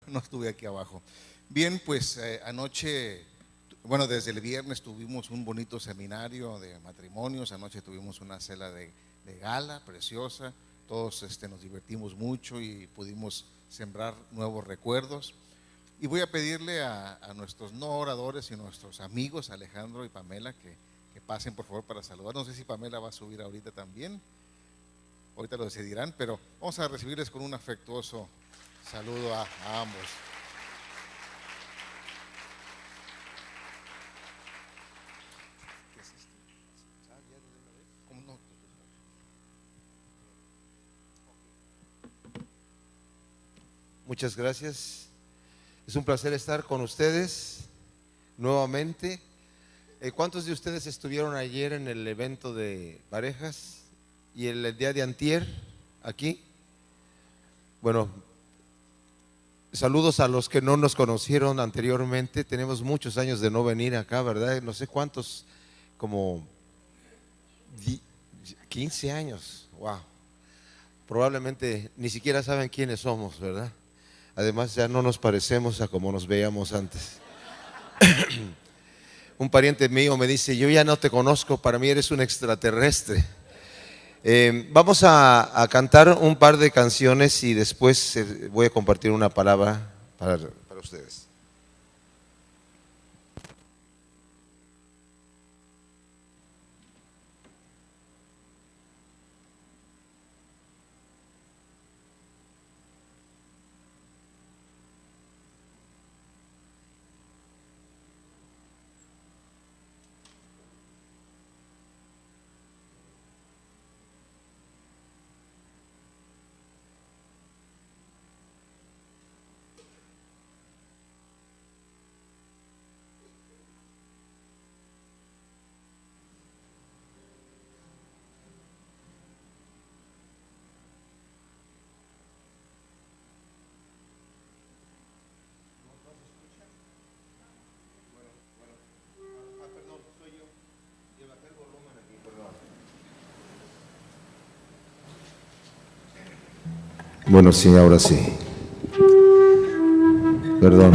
no estuve aquí abajo. Bien, pues anoche, bueno, desde el viernes tuvimos un bonito seminario de matrimonios. Anoche tuvimos una cena de gala preciosa. Todos nos divertimos mucho y pudimos sembrar nuevos recuerdos. Y voy a pedirle a nuestros no oradores y nuestros amigos, Alejandro y Pamela, que pasen por favor para saludar. No sé si Pamela va a subir ahorita también, ahorita lo decidirán, pero vamos a recibirles con un afectuoso saludo a ambos. Muchas gracias. Es un placer estar con ustedes nuevamente. ¿Cuántos de ustedes estuvieron ayer en el evento de parejas y el día de antier aquí? Bueno, saludos a los que no nos conocieron anteriormente. Tenemos muchos años de no venir acá, ¿verdad? No sé cuántos, como 15 años. Wow. Probablemente ni siquiera saben quiénes somos, ¿verdad? Además ya no nos parecemos a como nos veíamos antes. Un pariente mío me dice: yo ya no te conozco, para mí eres un extraterrestre. Vamos a cantar un par de canciones y después voy a compartir una palabra para ustedes. Bueno, sí, ahora sí. Perdón.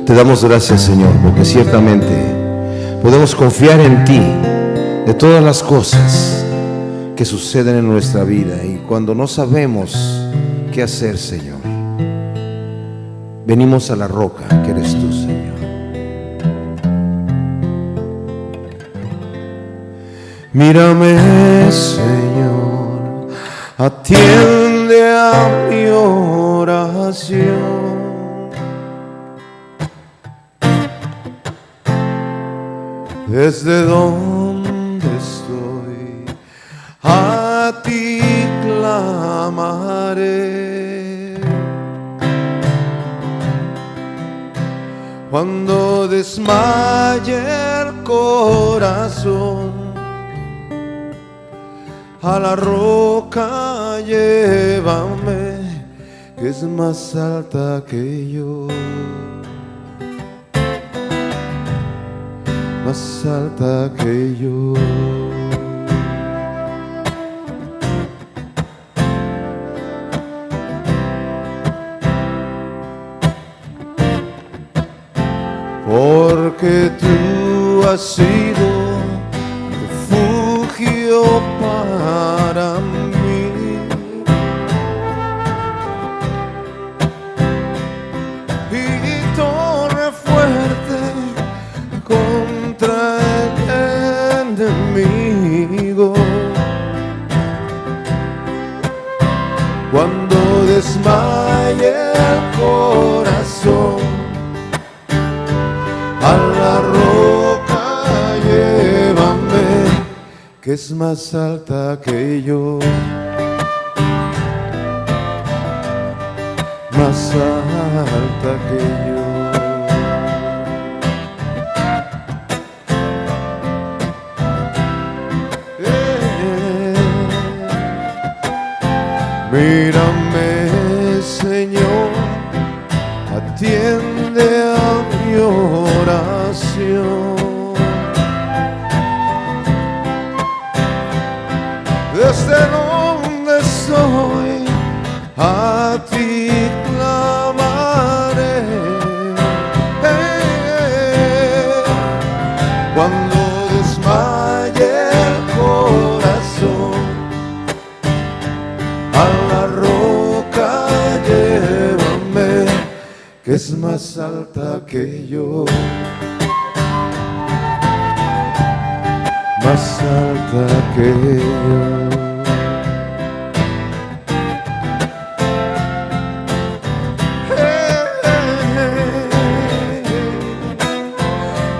Te damos gracias, Señor, porque ciertamente podemos confiar en ti de todas las cosas que suceden en nuestra vida. Y cuando no sabemos qué hacer, Señor, venimos a la roca que eres tú, Señor. Mírame, Señor, atiende a mi oración. Desde donde estoy, a ti clamaré. Cuando desmaye el corazón, a la roca llévame, que es más alta que yo, más alta que yo. Porque tú has sido refugio para mí, y torre fuerte contra el enemigo. Cuando desmaye el corazón, a la roca llévame, que es más alta que yo, más alta que yo. Mírame, Señor, atiende a mi oración. Desde donde estoy, ti clamaré. Cuando desmaye el corazón, a la roca llévame, que es más alta que yo, más alta que yo.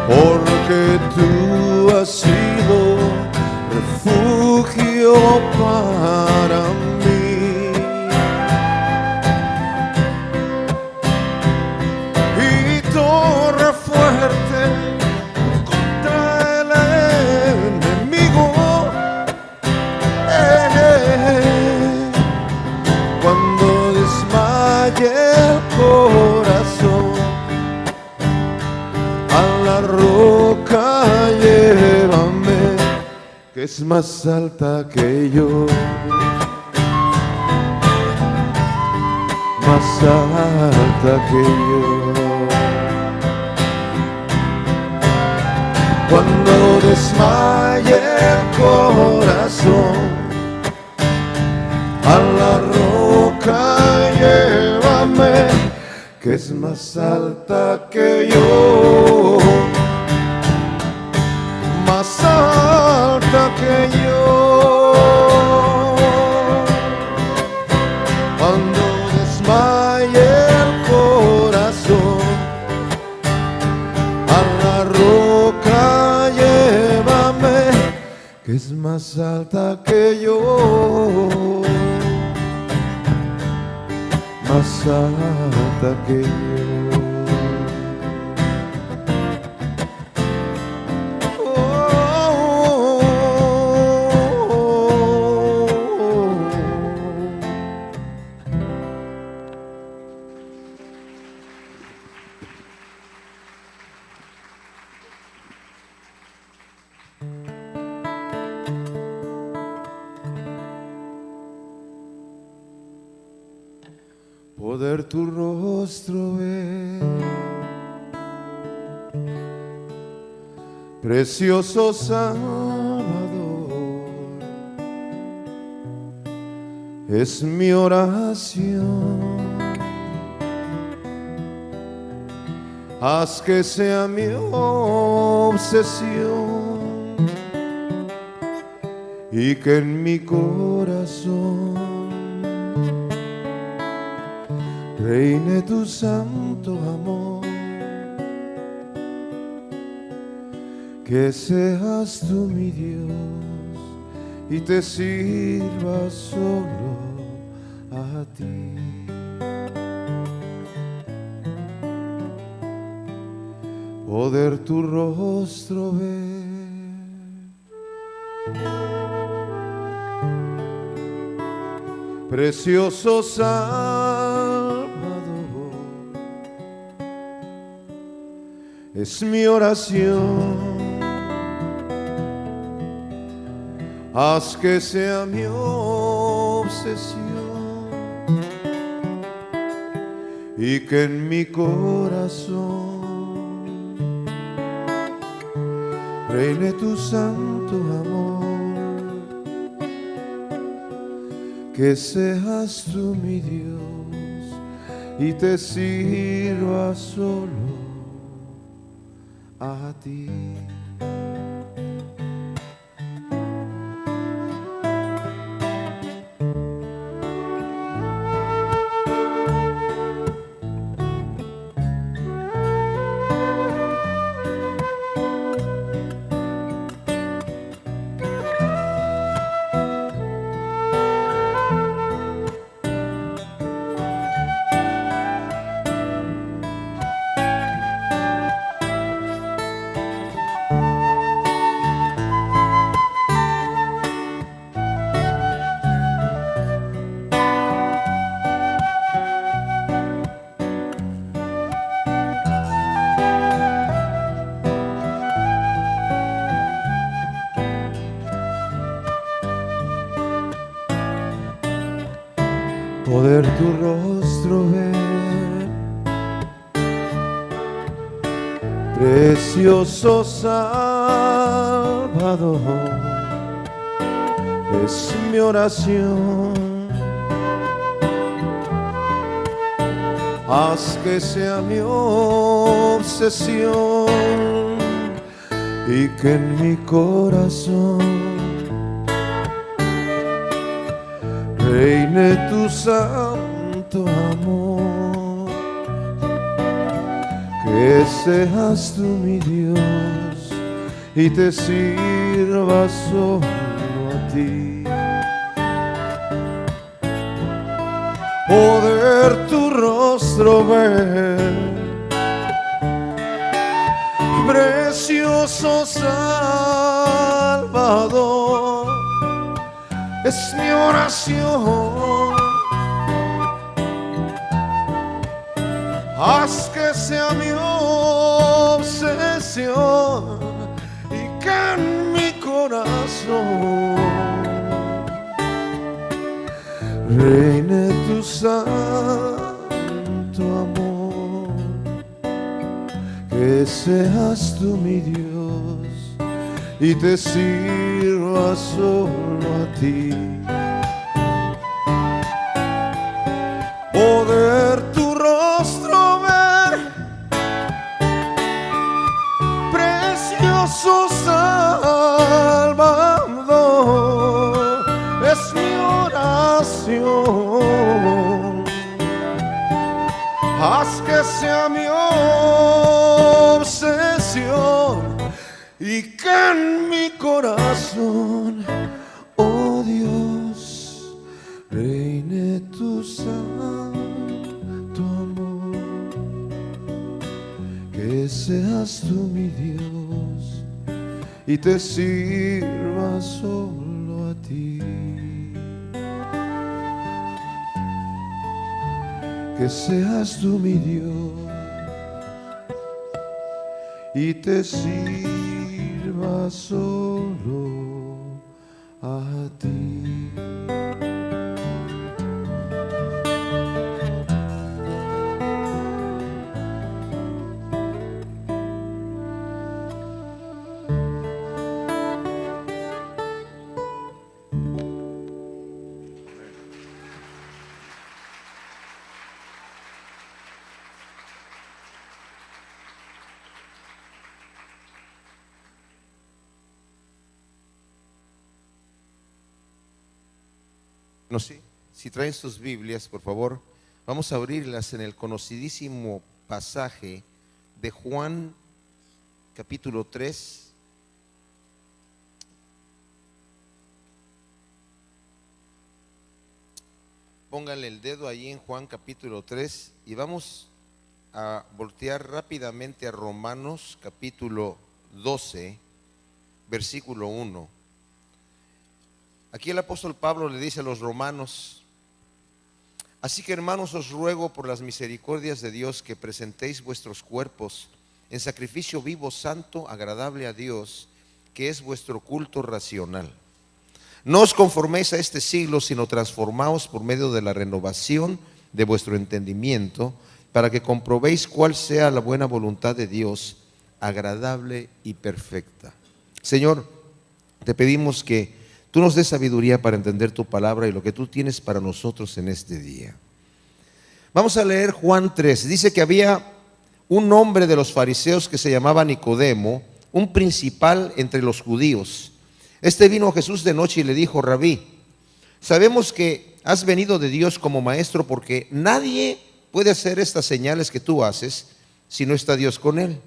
Porque tú has sido refugio para mí, y torre fuerte contra el enemigo. Cuando desmaye el corazón, a la roca llévame, que es más alta que yo, más alta que yo. Cuando desmaye el corazón, a la roca llévame, que es más alta que yo, más alta que yo. Cuando desmaye el corazón, a la roca llévame, que es más alta que yo, más alta que yo. Poder tu rostro ver, precioso Salvador, es mi oración. Haz que sea mi obsesión y que en mi corazón reine tu santo amor, que seas tú mi Dios y te sirva solo a ti. Poder tu rostro ver, precioso Salvador, es mi oración. Haz que sea mi obsesión y que en mi corazón reine tu santo amor, que seas tú mi Dios y te sirva solo a ti. poder tu rostro ver, precioso Salvador, es mi oración. Haz que sea mi obsesión y que en mi corazón reine tu santo amor. Que seas tú mi Dios y te sirva solo a ti. Poder tu rostro ver, precioso Salvador, es mi oración. Haz que sea mi obsesión y que en mi corazón reine tu santo amor. Que seas tú mi Dios y te sirva solo a ti. Poder tu rostro ver, precioso Salvador, es mi oración. Haz que sea mi obsesión y que en mi corazón, oh Dios, reine tu santo amor. Que seas tú mi Dios y te sirva solo a ti. Que seas tú mi Dios y te sirva solo a ti. No sé, si traen sus Biblias, por favor, vamos a abrirlas en el conocidísimo pasaje de Juan, capítulo 3. Pónganle el dedo ahí en Juan, capítulo 3, y vamos a voltear rápidamente a Romanos, capítulo 12, versículo 1. Aquí el apóstol Pablo le dice a los romanos: así que, hermanos, os ruego por las misericordias de Dios que presentéis vuestros cuerpos en sacrificio vivo, santo, agradable a Dios, que es vuestro culto racional. No os conforméis a este siglo, sino transformaos por medio de la renovación de vuestro entendimiento, para que comprobéis cuál sea la buena voluntad de Dios, agradable y perfecta. Señor, te pedimos que tú nos des sabiduría para entender tu palabra y lo que tú tienes para nosotros en este día. Vamos a leer Juan 3. Dice que había un hombre de los fariseos que se llamaba Nicodemo, un principal entre los judíos. Este vino a Jesús de noche y le dijo: Rabí, sabemos que has venido de Dios como maestro, porque nadie puede hacer estas señales que tú haces si no está Dios con él.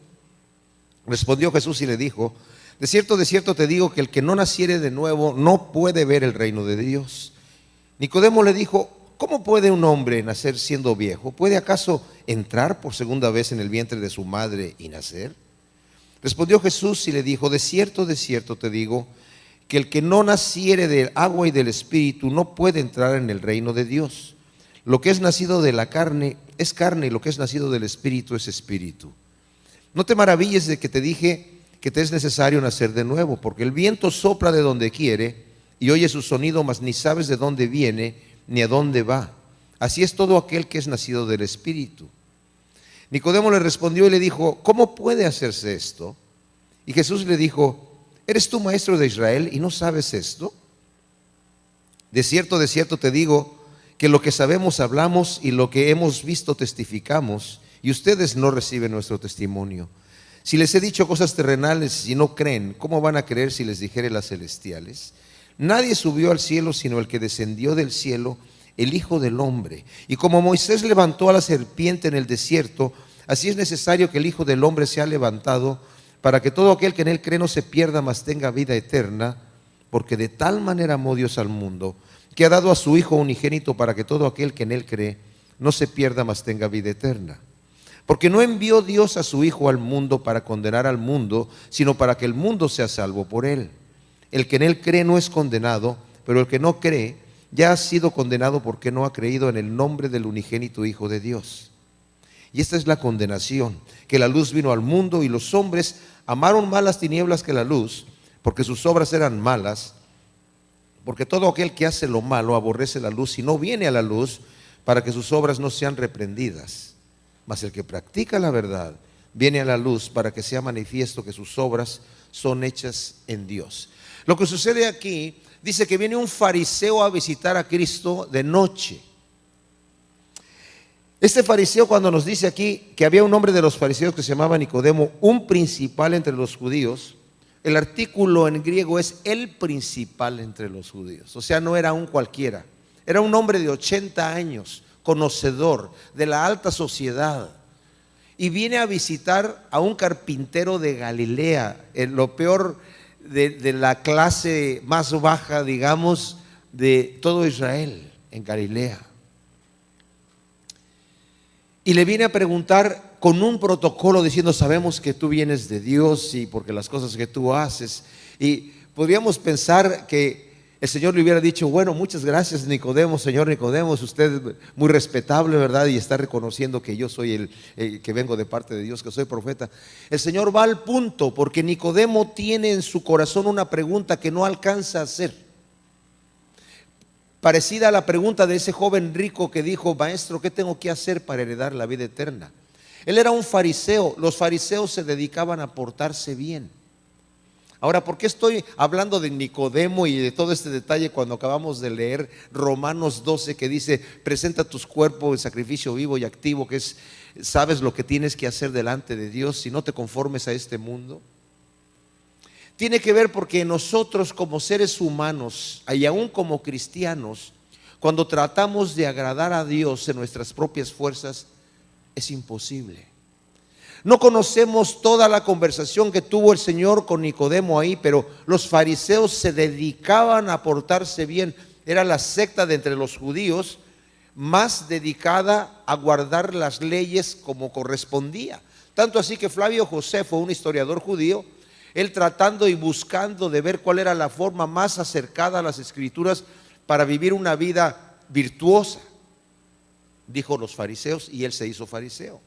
Respondió Jesús y le dijo: de cierto te digo que el que no naciere de nuevo no puede ver el reino de Dios. Nicodemo le dijo: ¿cómo puede un hombre nacer siendo viejo? ¿Puede acaso entrar por segunda vez en el vientre de su madre y nacer? Respondió Jesús y le dijo: de cierto te digo que el que no naciere del agua y del espíritu no puede entrar en el reino de Dios. Lo que es nacido de la carne es carne, y lo que es nacido del espíritu es espíritu. No te maravilles de que te dije que te es necesario nacer de nuevo, porque el viento sopla de donde quiere y oye su sonido, mas ni sabes de dónde viene ni a dónde va. Así es todo aquel que es nacido del Espíritu. Nicodemo le respondió y le dijo: ¿cómo puede hacerse esto? Y Jesús le dijo: ¿eres tú maestro de Israel y no sabes esto? De cierto te digo que lo que sabemos hablamos y lo que hemos visto testificamos, y ustedes no reciben nuestro testimonio. Si les he dicho cosas terrenales y no creen, ¿cómo van a creer si les dijere las celestiales? Nadie subió al cielo sino el que descendió del cielo, el Hijo del Hombre. Y como Moisés levantó a la serpiente en el desierto, así es necesario que el Hijo del Hombre sea levantado, para que todo aquel que en él cree no se pierda, mas tenga vida eterna. Porque de tal manera amó Dios al mundo, que ha dado a su Hijo unigénito, para que todo aquel que en él cree no se pierda, mas tenga vida eterna. Porque no envió Dios a su Hijo al mundo para condenar al mundo, sino para que el mundo sea salvo por él. El que en él cree no es condenado, pero el que no cree ya ha sido condenado, porque no ha creído en el nombre del unigénito Hijo de Dios. Y esta es la condenación, que la luz vino al mundo y los hombres amaron más las tinieblas que la luz, porque sus obras eran malas. Porque todo aquel que hace lo malo aborrece la luz y no viene a la luz, para que sus obras no sean reprendidas. Mas el que practica la verdad viene a la luz, para que sea manifiesto que sus obras son hechas en Dios. Lo que sucede aquí, dice que viene un fariseo a visitar a Cristo de noche. Este fariseo, cuando nos dice aquí que había un hombre de los fariseos que se llamaba Nicodemo, un principal entre los judíos, el artículo en griego es el principal entre los judíos. O sea, no era un cualquiera, era un hombre de 80 años, conocedor de la alta sociedad, y viene a visitar a un carpintero de Galilea, en lo peor de la clase más baja, digamos, de todo Israel, en Galilea. Y le viene a preguntar con un protocolo diciendo: sabemos que tú vienes de Dios y porque las cosas que tú haces. Y podríamos pensar que el Señor le hubiera dicho: bueno, muchas gracias Nicodemo, señor Nicodemo, usted es muy respetable, ¿verdad? Y está reconociendo que yo soy el que vengo de parte de Dios, que soy profeta. El Señor va al punto, porque Nicodemo tiene en su corazón una pregunta que no alcanza a hacer. Parecida a la pregunta de ese joven rico que dijo: maestro, ¿qué tengo que hacer para heredar la vida eterna? Él era un fariseo. Los fariseos se dedicaban a portarse bien. Ahora, ¿por qué estoy hablando de Nicodemo y de todo este detalle cuando acabamos de leer Romanos 12, que dice: presenta tus cuerpos en sacrificio vivo y activo, que es, sabes lo que tienes que hacer delante de Dios, si no te conformes a este mundo? Tiene que ver porque nosotros, como seres humanos y aún como cristianos, cuando tratamos de agradar a Dios en nuestras propias fuerzas, es imposible. No conocemos toda la conversación que tuvo el Señor con Nicodemo ahí, pero los fariseos se dedicaban a portarse bien. Era la secta de entre los judíos más dedicada a guardar las leyes como correspondía. Tanto así que Flavio Josefo, un historiador judío, él tratando y buscando de ver cuál era la forma más acercada a las Escrituras para vivir una vida virtuosa, dijo los fariseos, y él se hizo fariseo.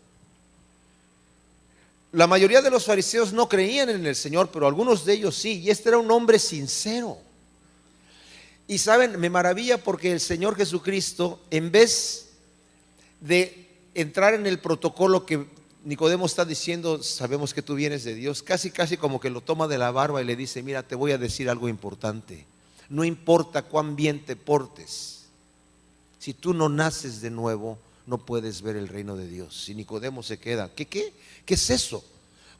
La mayoría de los fariseos no creían en el Señor, pero algunos de ellos sí, y este era un hombre sincero. Y saben, me maravilla porque el Señor Jesucristo, en vez de entrar en el protocolo que Nicodemo está diciendo: sabemos que tú vienes de Dios, casi como que lo toma de la barba y le dice: mira, te voy a decir algo importante. No importa cuán bien te portes, si tú no naces de nuevo, no puedes ver el reino de Dios. Y Nicodemo se queda: ¿Qué es eso?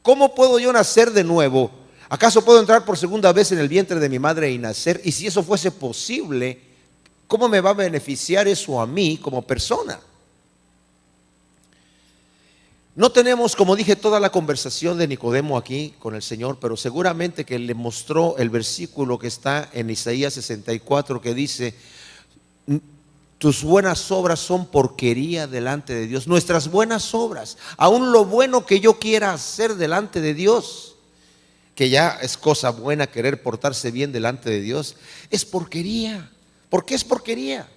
¿Cómo puedo yo nacer de nuevo? ¿Acaso puedo entrar por segunda vez en el vientre de mi madre y nacer? Y si eso fuese posible, ¿cómo me va a beneficiar eso a mí como persona? No tenemos, como dije, toda la conversación de Nicodemo aquí con el Señor, pero seguramente que le mostró el versículo que está en Isaías 64, que dice: tus buenas obras son porquería delante de Dios. Nuestras buenas obras, aún lo bueno que yo quiera hacer delante de Dios, que ya es cosa buena querer portarse bien delante de Dios, es porquería. ¿Por qué es porquería?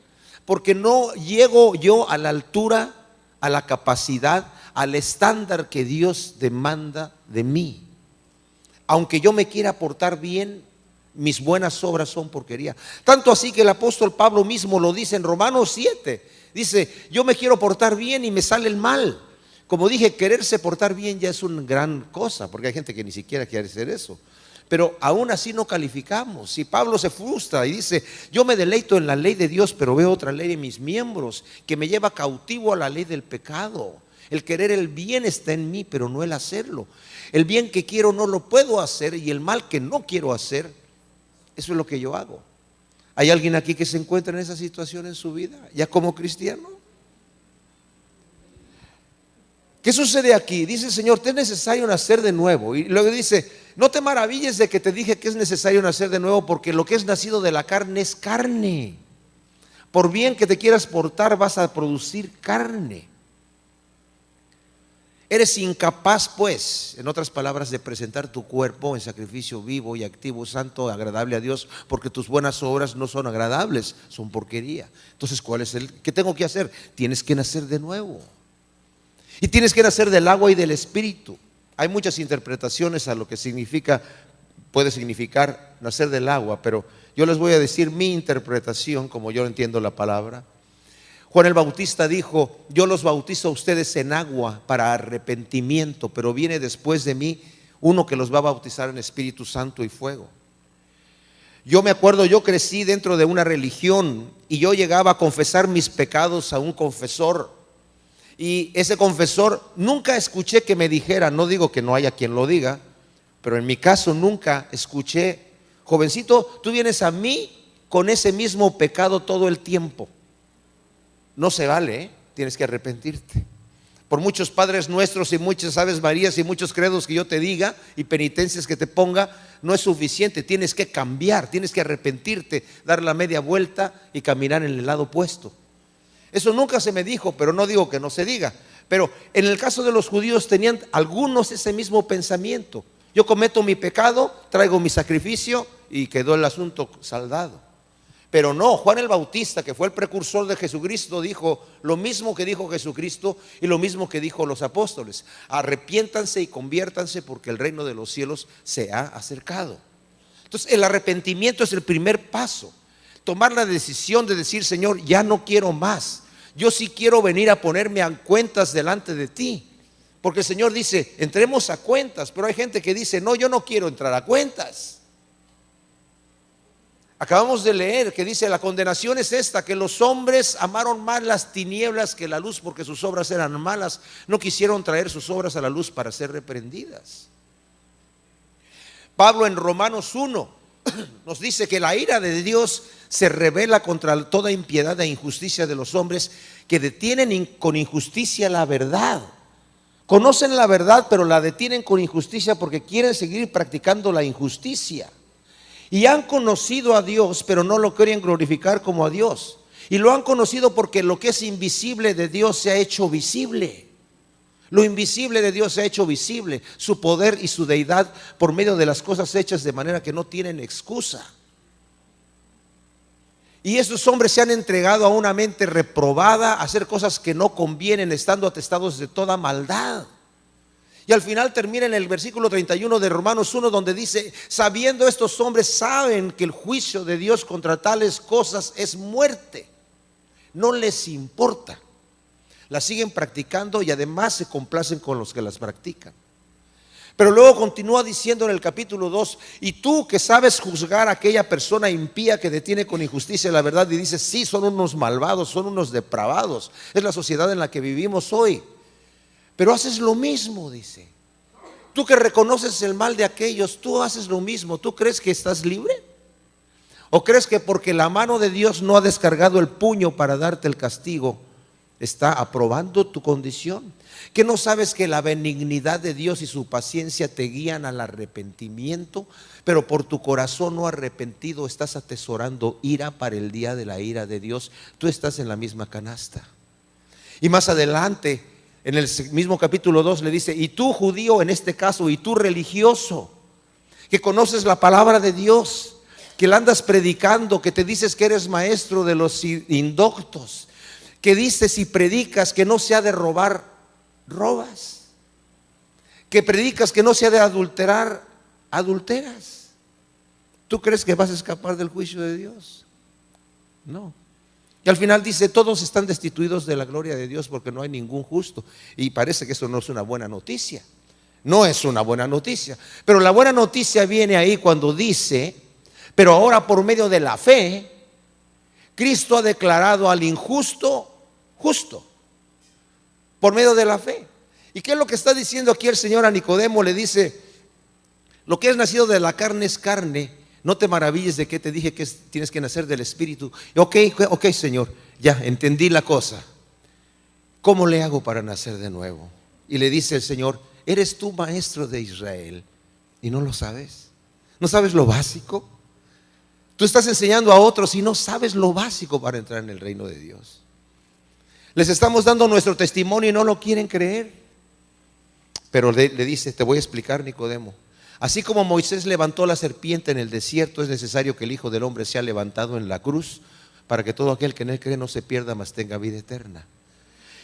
Porque no llego yo a la altura, a la capacidad, al estándar que Dios demanda de mí. Aunque yo me quiera portar bien, Mis buenas obras son porquería. Tanto así que el apóstol Pablo mismo lo dice en Romanos 7. Dice, yo me quiero portar bien y me sale el mal. Como dije, quererse portar bien ya es una gran cosa, porque hay gente que ni siquiera quiere hacer eso. Pero aún así no calificamos. Si Pablo se frustra y dice, yo me deleito en la ley de Dios, pero veo otra ley en mis miembros que me lleva cautivo a la ley del pecado. El querer el bien está en mí, pero no el hacerlo. El bien que quiero no lo puedo hacer, y el mal que no quiero hacer, eso es lo que yo hago. ¿Hay alguien aquí que se encuentra en esa situación en su vida, ya como cristiano? ¿Qué sucede aquí? Dice el Señor, te es necesario nacer de nuevo. Y luego dice, no te maravilles de que te dije que es necesario nacer de nuevo, porque lo que es nacido de la carne es carne. Por bien que te quieras portar, vas a producir carne. Eres incapaz, pues, en otras palabras, de presentar tu cuerpo en sacrificio vivo y activo, santo, agradable a Dios, porque tus buenas obras no son agradables, son porquería. Entonces, ¿qué tengo que hacer? Tienes que nacer de nuevo. Y tienes que nacer del agua y del espíritu. Hay muchas interpretaciones a lo que puede significar nacer del agua, pero yo les voy a decir mi interpretación, como yo entiendo la palabra. Juan el Bautista dijo, yo los bautizo a ustedes en agua para arrepentimiento, pero viene después de mí uno que los va a bautizar en Espíritu Santo y fuego. Yo me acuerdo, yo crecí dentro de una religión y yo llegaba a confesar mis pecados a un confesor, y ese confesor nunca escuché que me dijera, no digo que no haya quien lo diga, pero en mi caso nunca escuché, jovencito, tú vienes a mí con ese mismo pecado todo el tiempo. No se vale, ¿eh? Tienes que arrepentirte. Por muchos Padres Nuestros y muchas Aves Marías y muchos credos que yo te diga y penitencias que te ponga, no es suficiente. Tienes que cambiar, tienes que arrepentirte, dar la media vuelta y caminar en el lado opuesto. Eso nunca se me dijo, pero no digo que no se diga. Pero en el caso de los judíos tenían algunos ese mismo pensamiento. Yo cometo mi pecado, traigo mi sacrificio y quedó el asunto saldado. Pero no, Juan el Bautista, que fue el precursor de Jesucristo, dijo lo mismo que dijo Jesucristo y lo mismo que dijo los apóstoles: arrepiéntanse y conviértanse, porque el reino de los cielos se ha acercado. Entonces el arrepentimiento es el primer paso. Tomar la decisión de decir, Señor, ya no quiero más. Yo sí quiero venir a ponerme a cuentas delante de ti. Porque el Señor dice, entremos a cuentas, pero hay gente que dice, no, yo no quiero entrar a cuentas. Acabamos de leer que dice, la condenación es esta, que los hombres amaron más las tinieblas que la luz, porque sus obras eran malas. No quisieron traer sus obras a la luz para ser reprendidas. Pablo en Romanos 1 nos dice que la ira de Dios se revela contra toda impiedad e injusticia de los hombres, que detienen con injusticia la verdad. Conocen la verdad, pero la detienen con injusticia porque quieren seguir practicando la injusticia. Y han conocido a Dios, pero no lo quieren glorificar como a Dios. Y lo han conocido porque lo que es invisible de Dios se ha hecho visible. Lo invisible de Dios se ha hecho visible, su poder y su deidad por medio de las cosas hechas, de manera que no tienen excusa. Y estos hombres se han entregado a una mente reprobada, a hacer cosas que no convienen, estando atestados de toda maldad. Y al final termina en el versículo 31 de Romanos 1, donde dice, sabiendo estos hombres, saben que el juicio de Dios contra tales cosas es muerte. No les importa. Las siguen practicando y además se complacen con los que las practican. Pero luego continúa diciendo en el capítulo 2, y tú que sabes juzgar a aquella persona impía que detiene con injusticia la verdad, y dices, sí, son unos malvados, son unos depravados, es la sociedad en la que vivimos hoy. Pero haces lo mismo, dice. Tú que reconoces el mal de aquellos, tú haces lo mismo. ¿Tú crees que estás libre? ¿O crees que porque la mano de Dios no ha descargado el puño para darte el castigo, está aprobando tu condición? ¿Que no sabes que la benignidad de Dios y su paciencia te guían al arrepentimiento? Pero por tu corazón no arrepentido estás atesorando ira para el día de la ira de Dios. Tú estás en la misma canasta. Y más adelante, en el mismo capítulo 2 le dice, y tú judío en este caso, y tú religioso, que conoces la palabra de Dios, que la andas predicando, que te dices que eres maestro de los indoctos, que dices y predicas que no se ha de robar, robas, que predicas que no se ha de adulterar, adulteras. ¿Tú crees que vas a escapar del juicio de Dios? No. Y al final dice, todos están destituidos de la gloria de Dios porque no hay ningún justo. Y parece que eso no es una buena noticia. No es una buena noticia. Pero la buena noticia viene ahí cuando dice, pero ahora por medio de la fe, Cristo ha declarado al injusto justo. Por medio de la fe. ¿Y qué es lo que está diciendo aquí el Señor a Nicodemo? Le dice, lo que es nacido de la carne es carne. No te maravilles de que te dije que tienes que nacer del Espíritu. Ok, Señor, ya entendí la cosa. ¿Cómo le hago para nacer de nuevo? Y le dice el Señor, ¿eres tú maestro de Israel y no lo sabes? ¿No sabes lo básico? Tú estás enseñando a otros y no sabes lo básico para entrar en el reino de Dios. Les estamos dando nuestro testimonio y no lo quieren creer. Pero le dice, te voy a explicar, Nicodemo. Así como Moisés levantó la serpiente en el desierto, es necesario que el Hijo del Hombre sea levantado en la cruz para que todo aquel que en él cree no se pierda, mas tenga vida eterna.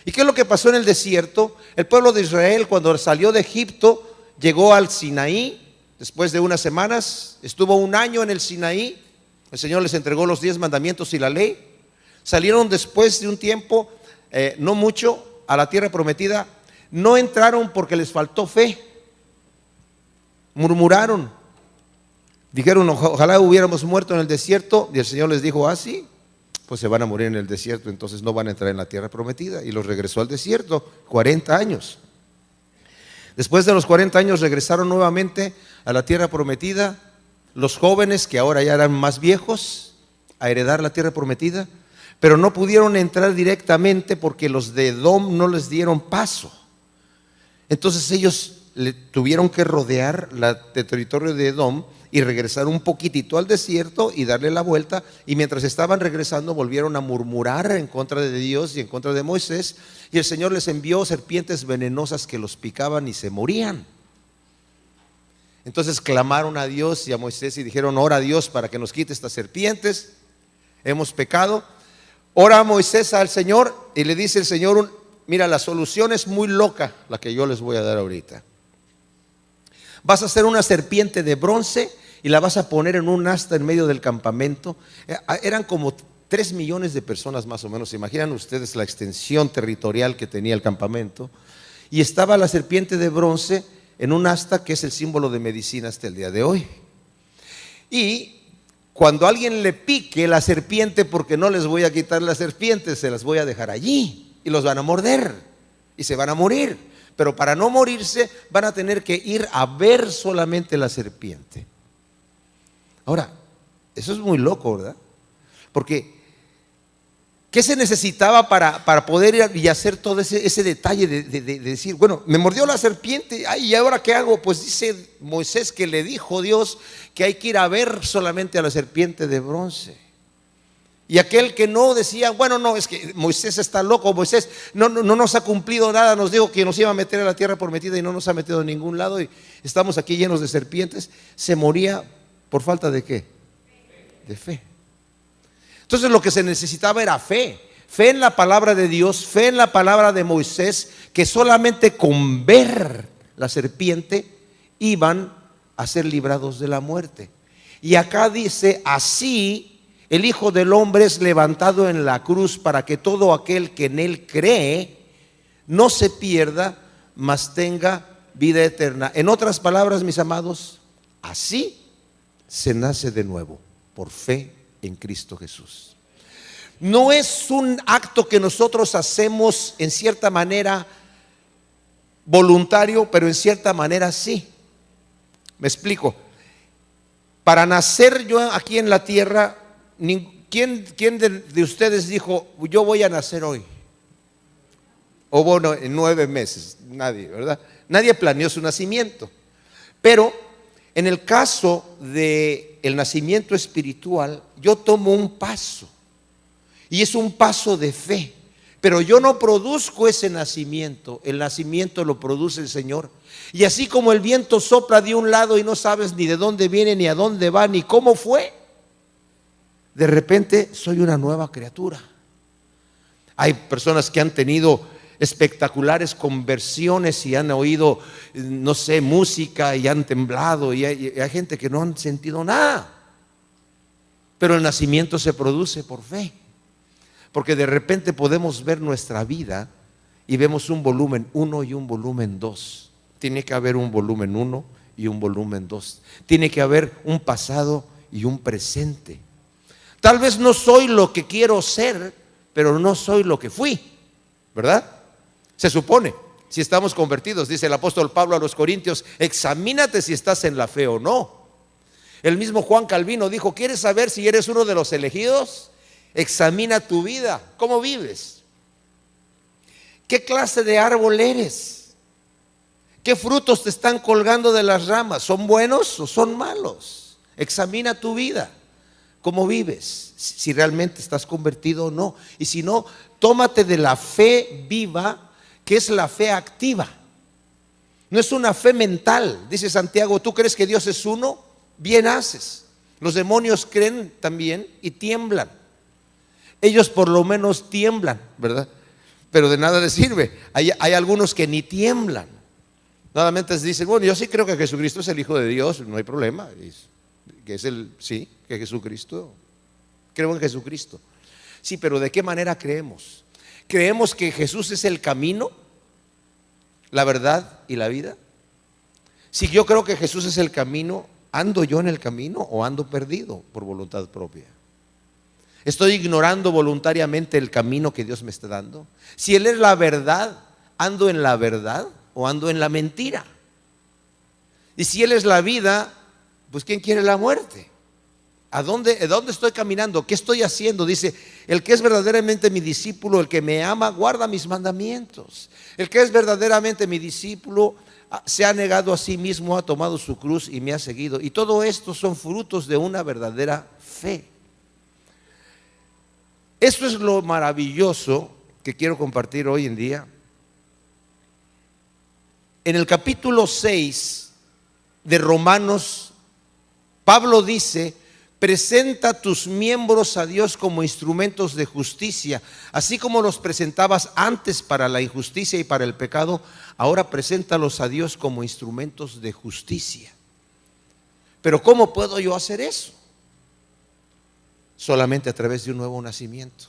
¿Y qué es lo que pasó en el desierto? El pueblo de Israel, cuando salió de Egipto, llegó al Sinaí. Después de unas semanas, estuvo 1 año en el Sinaí. El Señor les entregó los 10 mandamientos y la ley. Salieron después de un tiempo, no mucho, a la tierra prometida. No entraron porque les faltó fe. Murmuraron. Dijeron, ojalá hubiéramos muerto en el desierto. Y el Señor les dijo, sí, pues se van a morir en el desierto, entonces no van a entrar en la tierra prometida. Y los regresó al desierto 40 años. Después de los 40 años regresaron nuevamente a la tierra prometida. Los jóvenes, que ahora ya eran más viejos, a heredar la tierra prometida, pero no pudieron entrar directamente porque los de Edom no les dieron paso. Entonces ellos tuvieron que rodear el territorio de Edom y regresar un poquitito al desierto y darle la vuelta. Y mientras estaban regresando volvieron a murmurar en contra de Dios y en contra de Moisés. Y el Señor les envió serpientes venenosas que los picaban y se morían. Entonces clamaron a Dios y a Moisés y dijeron, ora a Dios para que nos quite estas serpientes. Hemos pecado. Ora a Moisés al Señor y le dice el Señor, mira, la solución es muy loca, la que yo les voy a dar ahorita. Vas a hacer una serpiente de bronce y la vas a poner en un asta en medio del campamento. Eran como 3 millones de personas más o menos. ¿Se imaginan ustedes la extensión territorial que tenía el campamento? Y estaba la serpiente de bronce en un asta que es el símbolo de medicina hasta el día de hoy. Y cuando alguien le pique la serpiente, porque no les voy a quitar las serpientes, se las voy a dejar allí y los van a morder y se van a morir. Pero para no morirse van a tener que ir a ver solamente la serpiente. Ahora, eso es muy loco, ¿verdad? Porque ¿qué se necesitaba para poder ir y hacer todo ese detalle de decir, bueno, me mordió la serpiente, ¿y ahora qué hago? Pues dice Moisés que le dijo Dios que hay que ir a ver solamente a la serpiente de bronce. Y aquel que no decía, bueno, no, es que Moisés está loco, Moisés no nos ha cumplido nada, nos dijo que nos iba a meter a la tierra prometida y no nos ha metido en ningún lado y estamos aquí llenos de serpientes, se moría por falta de ¿qué? De fe. Entonces lo que se necesitaba era fe, fe en la palabra de Dios, fe en la palabra de Moisés, que solamente con ver la serpiente iban a ser librados de la muerte. Y acá dice, así el Hijo del Hombre es levantado en la cruz para que todo aquel que en él cree no se pierda, mas tenga vida eterna. En otras palabras, mis amados, así se nace de nuevo por fe en Cristo Jesús. No es un acto que nosotros hacemos en cierta manera voluntario, pero en cierta manera sí. Me explico. Para nacer yo aquí en la tierra, ¿quién de ustedes dijo, yo voy a nacer hoy? O bueno, en 9 meses, nadie, ¿verdad? Nadie planeó su nacimiento. Pero en el caso del nacimiento espiritual, yo tomo un paso. Y es un paso de fe. Pero yo no produzco ese nacimiento, el nacimiento lo produce el Señor. Y así como el viento sopla de un lado y no sabes ni de dónde viene, ni a dónde va, ni cómo fue, de repente soy una nueva criatura. Hay personas que han tenido espectaculares conversiones y han oído, no sé, música y han temblado, y hay gente que no han sentido nada. Pero el nacimiento se produce por fe. Porque de repente podemos ver nuestra vida y vemos un volumen 1 y un volumen 2. Tiene que haber un volumen 1 y un volumen 2. Tiene que haber un pasado y un presente. Tal vez no soy lo que quiero ser, pero no soy lo que fui, ¿verdad? Se supone, si estamos convertidos, dice el apóstol Pablo a los Corintios, examínate si estás en la fe o no. El mismo Juan Calvino dijo, ¿quieres saber si eres uno de los elegidos? Examina tu vida, ¿cómo vives? ¿Qué clase de árbol eres? ¿Qué frutos te están colgando de las ramas? ¿Son buenos o son malos? Examina tu vida, ¿cómo vives? Si realmente estás convertido o no. Y si no, tómate de la fe viva, que es la fe activa. No es una fe mental. Dice Santiago, ¿tú crees que Dios es uno? Bien haces. Los demonios creen también y tiemblan. Ellos por lo menos tiemblan, ¿verdad? Pero de nada les sirve. Hay algunos que ni tiemblan. Nada más dicen, bueno, yo sí creo que Jesucristo es el Hijo de Dios, no hay problema. Que Jesucristo. Creo en Jesucristo. Sí, pero ¿de qué manera creemos? ¿Creemos que Jesús es el camino, la verdad y la vida? Si yo creo que Jesús es el camino, ¿ando yo en el camino o ando perdido por voluntad propia? ¿Estoy ignorando voluntariamente el camino que Dios me está dando? Si Él es la verdad, ¿ando en la verdad o ando en la mentira? Y si Él es la vida, pues ¿quién quiere la muerte? ¿A dónde estoy caminando? ¿Qué estoy haciendo? Dice, el que es verdaderamente mi discípulo, el que me ama, guarda mis mandamientos. El que es verdaderamente mi discípulo se ha negado a sí mismo, ha tomado su cruz y me ha seguido. Y todo esto son frutos de una verdadera fe. Esto es lo maravilloso que quiero compartir hoy en día. En el capítulo 6 de Romanos, Pablo dice, presenta tus miembros a Dios como instrumentos de justicia, así como los presentabas antes para la injusticia y para el pecado, ahora preséntalos a Dios como instrumentos de justicia. Pero ¿cómo puedo yo hacer eso? Solamente a través de un nuevo nacimiento.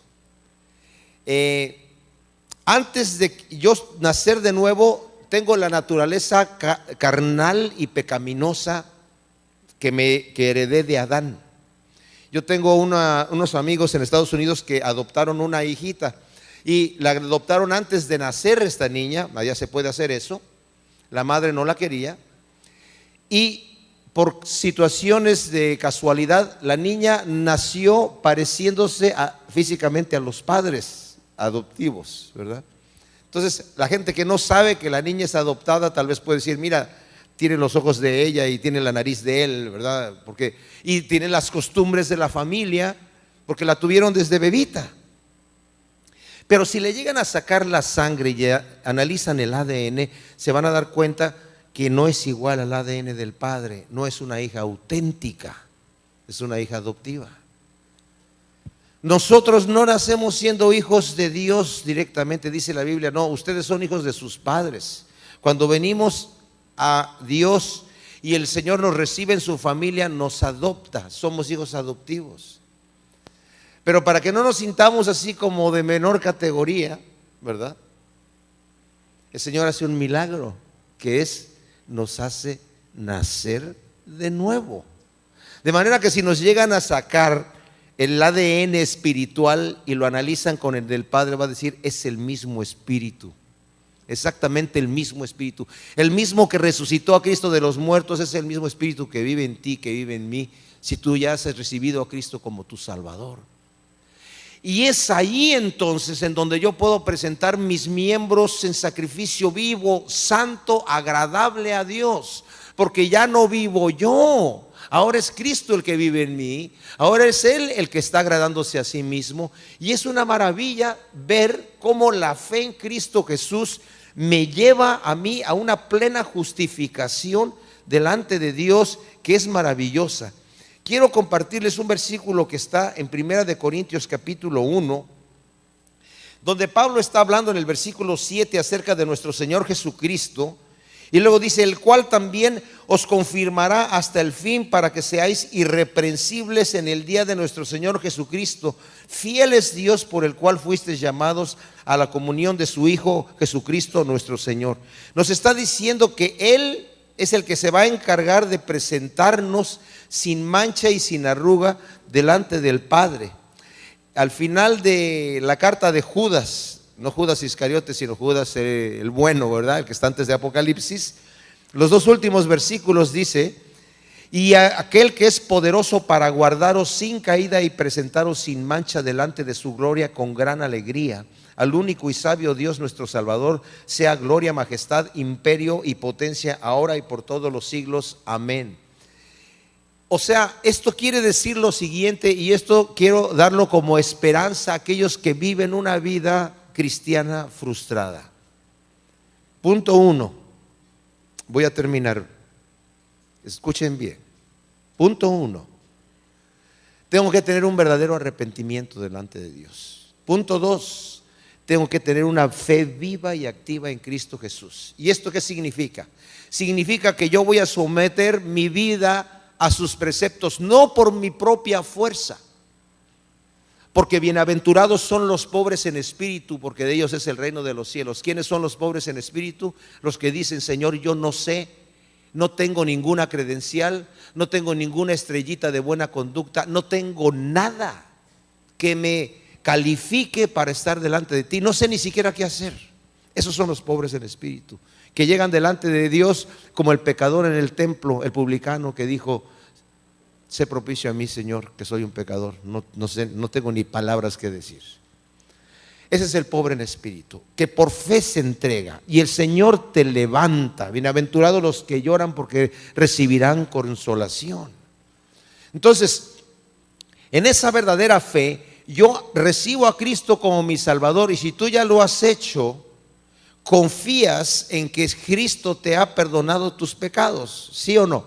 Antes de yo nacer de nuevo, tengo la naturaleza carnal y pecaminosa que heredé de Adán. Yo tengo unos amigos en Estados Unidos que adoptaron una hijita y la adoptaron antes de nacer esta niña. Allá se puede hacer eso. La madre no la quería y por situaciones de casualidad la niña nació pareciéndose físicamente a los padres adoptivos, ¿verdad? Entonces la gente que no sabe que la niña es adoptada tal vez puede decir, mira, tiene los ojos de ella y tiene la nariz de él, ¿verdad? Y tiene las costumbres de la familia, porque la tuvieron desde bebita. Pero si le llegan a sacar la sangre y analizan el ADN, se van a dar cuenta que no es igual al ADN del padre, no es una hija auténtica, es una hija adoptiva. Nosotros no nacemos siendo hijos de Dios directamente, dice la Biblia, no, ustedes son hijos de sus padres. Cuando venimos a Dios y el Señor nos recibe en su familia, nos adopta, somos hijos adoptivos. Pero para que no nos sintamos así como de menor categoría, ¿verdad? El Señor hace un milagro, que nos hace nacer de nuevo. De manera que si nos llegan a sacar el ADN espiritual y lo analizan con el del Padre, va a decir, es el mismo espíritu. Exactamente el mismo espíritu. El mismo que resucitó a Cristo de los muertos es el mismo espíritu que vive en ti, que vive en mí, si tú ya has recibido a Cristo como tu Salvador. Y es ahí entonces en donde yo puedo presentar mis miembros en sacrificio vivo, santo, agradable a Dios. Porque ya no vivo yo, ahora es Cristo el que vive en mí, ahora es Él el que está agradándose a sí mismo. Y es una maravilla ver cómo la fe en Cristo Jesús me lleva a mí a una plena justificación delante de Dios, que es maravillosa. Quiero compartirles un versículo que está en 1 Corintios capítulo 1, donde Pablo está hablando en el versículo 7 acerca de nuestro Señor Jesucristo, Y luego dice, el cual también os confirmará hasta el fin para que seáis irreprensibles en el día de nuestro Señor Jesucristo. Fiel es Dios por el cual fuisteis llamados a la comunión de su Hijo Jesucristo nuestro Señor. Nos está diciendo que Él es el que se va a encargar de presentarnos sin mancha y sin arruga delante del Padre. Al final de la carta de Judas, no Judas Iscariote, sino Judas el bueno, ¿verdad? El que está antes de Apocalipsis. Los dos últimos versículos dice, y aquel que es poderoso para guardaros sin caída y presentaros sin mancha delante de su gloria con gran alegría. Al único y sabio Dios nuestro Salvador, sea gloria, majestad, imperio y potencia, ahora y por todos los siglos. Amén. O sea, esto quiere decir lo siguiente, y esto quiero darlo como esperanza a aquellos que viven una vida cristiana frustrada. Punto 1. Voy a terminar. Escuchen bien. Punto 1. Tengo que tener un verdadero arrepentimiento delante de Dios. Punto 2. Tengo que tener una fe viva y activa en Cristo Jesús. ¿Y esto qué significa? Significa que yo voy a someter mi vida a sus preceptos, no por mi propia fuerza. Porque bienaventurados son los pobres en espíritu, porque de ellos es el reino de los cielos. ¿Quiénes son los pobres en espíritu? Los que dicen, Señor, yo no sé, no tengo ninguna credencial, no tengo ninguna estrellita de buena conducta, no tengo nada que me califique para estar delante de ti, no sé ni siquiera qué hacer. Esos son los pobres en espíritu, que llegan delante de Dios como el pecador en el templo, el publicano que dijo, sé propicio a mí, Señor, que soy un pecador, no sé, no tengo ni palabras que decir. Ese es el pobre en espíritu, que por fe se entrega y el Señor te levanta. Bienaventurados los que lloran, porque recibirán consolación. Entonces, en esa verdadera fe, yo recibo a Cristo como mi Salvador, y si tú ya lo has hecho, confías en que Cristo te ha perdonado tus pecados, ¿sí o no?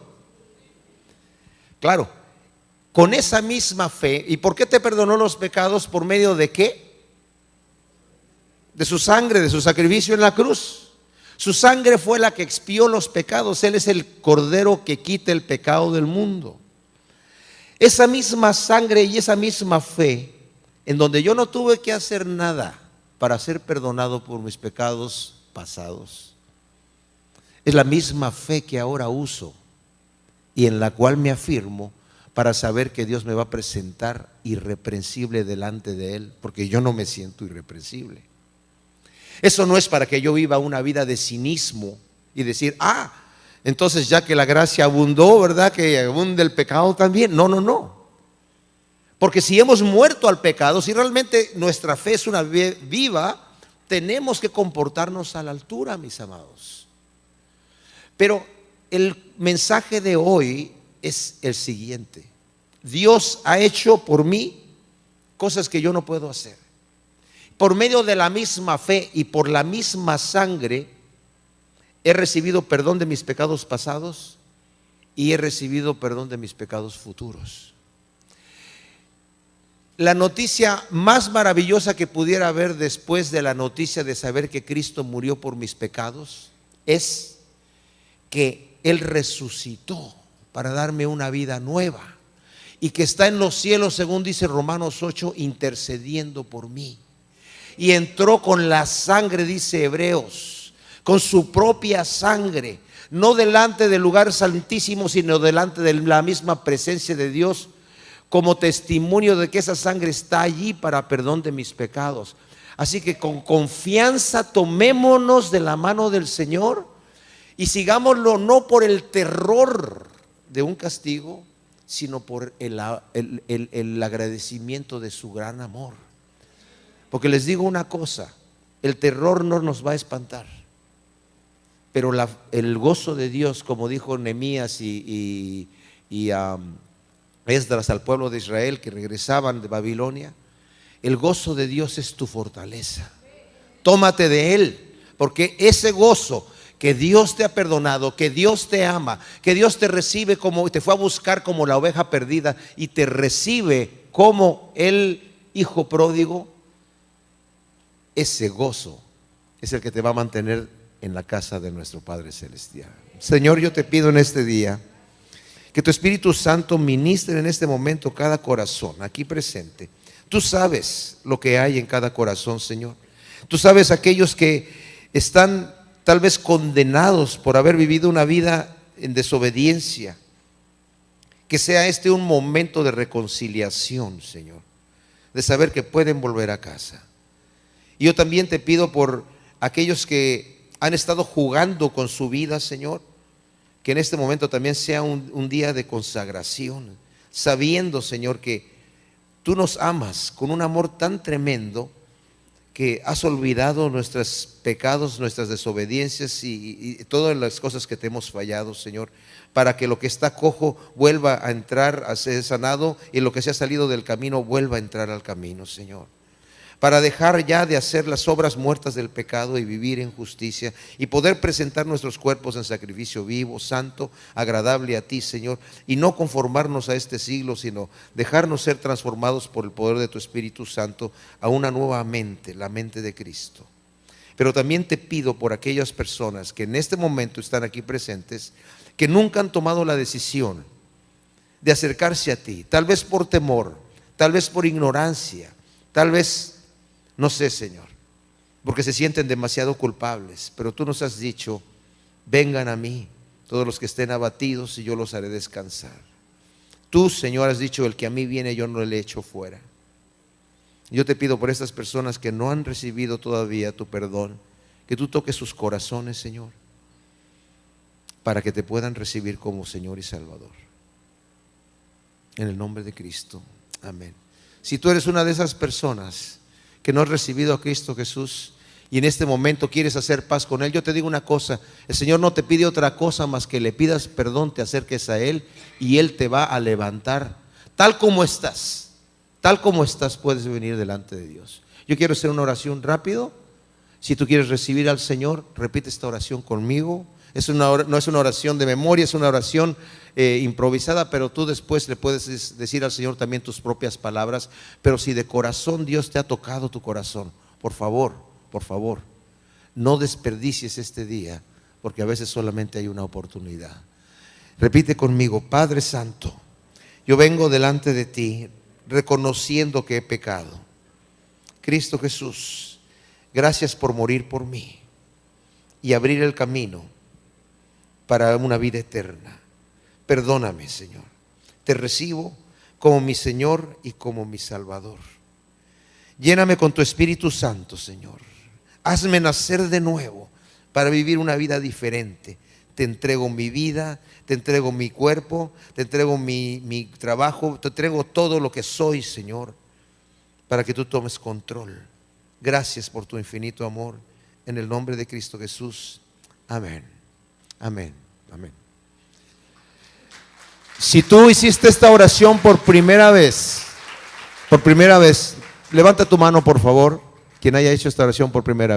Claro, con esa misma fe. ¿Y por qué te perdonó los pecados? ¿Por medio de qué? De su sangre, de su sacrificio en la cruz. Su sangre fue la que expió los pecados. Él es el Cordero que quita el pecado del mundo. Esa misma sangre y esa misma fe, en donde yo no tuve que hacer nada para ser perdonado por mis pecados pasados, es la misma fe que ahora uso y en la cual me afirmo para saber que Dios me va a presentar irreprensible delante de Él, porque yo no me siento irreprensible. Eso no es para que yo viva una vida de cinismo y decir, entonces ya que la gracia abundó, ¿verdad? Que abunde el pecado también. No. Porque si hemos muerto al pecado, si realmente nuestra fe es una viva, tenemos que comportarnos a la altura, mis amados. Pero el mensaje de hoy es el siguiente: Dios ha hecho por mí cosas que yo no puedo hacer. Por medio de la misma fe y por la misma sangre he recibido perdón de mis pecados pasados y he recibido perdón de mis pecados futuros. La noticia más maravillosa que pudiera haber después de la noticia de saber que Cristo murió por mis pecados es que Él resucitó para darme una vida nueva y que está en los cielos, según dice Romanos 8, intercediendo por mí. Y entró con la sangre, dice Hebreos, con su propia sangre, no delante del lugar santísimo, sino delante de la misma presencia de Dios, como testimonio de que esa sangre está allí para perdón de mis pecados. Así que con confianza tomémonos de la mano del Señor y sigámoslo, no por el terror de un castigo, sino por el agradecimiento de su gran amor. Porque les digo una cosa, el terror no nos va a espantar, pero el gozo de Dios, como dijo Nehemías y Esdras al pueblo de Israel que regresaban de Babilonia, el gozo de Dios es tu fortaleza. Tómate de Él, porque ese gozo que Dios te ha perdonado, que Dios te ama, que Dios te recibe como te fue a buscar como la oveja perdida y te recibe como el hijo pródigo, ese gozo es el que te va a mantener en la casa de nuestro Padre Celestial. Señor, yo te pido en este día que tu Espíritu Santo ministre en este momento cada corazón aquí presente. Tú sabes lo que hay en cada corazón, Señor. Tú sabes aquellos que están tal vez condenados por haber vivido una vida en desobediencia. Que sea este un momento de reconciliación, Señor, de saber que pueden volver a casa. Y yo también te pido por aquellos que han estado jugando con su vida, Señor, que en este momento también sea un día de consagración, sabiendo, Señor, que tú nos amas con un amor tan tremendo que has olvidado nuestros pecados, nuestras desobediencias y todas las cosas que te hemos fallado, Señor, para que lo que está cojo vuelva a entrar, a ser sanado, y lo que se ha salido del camino vuelva a entrar al camino, Señor. Para dejar ya de hacer las obras muertas del pecado y vivir en justicia y poder presentar nuestros cuerpos en sacrificio vivo, santo, agradable a ti, Señor, y no conformarnos a este siglo, sino dejarnos ser transformados por el poder de tu Espíritu Santo a una nueva mente, la mente de Cristo. Pero también te pido por aquellas personas que en este momento están aquí presentes, que nunca han tomado la decisión de acercarse a ti, tal vez por temor, tal vez por ignorancia, tal vez, no sé, Señor, porque se sienten demasiado culpables, pero tú nos has dicho, vengan a mí todos los que estén abatidos y yo los haré descansar. Tú, Señor, has dicho, el que a mí viene yo no le echo fuera. Yo te pido por estas personas que no han recibido todavía tu perdón, que tú toques sus corazones, Señor, para que te puedan recibir como Señor y Salvador. En el nombre de Cristo, amén. Si tú eres una de esas personas que no has recibido a Cristo Jesús y en este momento quieres hacer paz con Él, yo te digo una cosa, el Señor no te pide otra cosa más que le pidas perdón, te acerques a Él y Él te va a levantar tal como estás puedes venir delante de Dios. Yo quiero hacer una oración rápido. Si tú quieres recibir al Señor, repite esta oración conmigo. No es una oración de memoria, es una oración improvisada, pero tú después le puedes decir al Señor también tus propias palabras. Pero si de corazón Dios te ha tocado tu corazón, por favor, no desperdicies este día, porque a veces solamente hay una oportunidad. Repite conmigo: Padre Santo, yo vengo delante de ti reconociendo que he pecado. Cristo Jesús, gracias por morir por mí y abrir el camino para una vida eterna. Perdóname, Señor. Te recibo como mi Señor y como mi Salvador. Lléname con tu Espíritu Santo, Señor. Hazme nacer de nuevo para vivir una vida diferente. Te entrego mi vida, te entrego mi cuerpo, te entrego mi trabajo, te entrego todo lo que soy, Señor, para que tú tomes control. Gracias por tu infinito amor. En el nombre de Cristo Jesús. Amén. Amén. Amén. Si tú hiciste esta oración por primera vez, levanta tu mano, por favor, quien haya hecho esta oración por primera vez.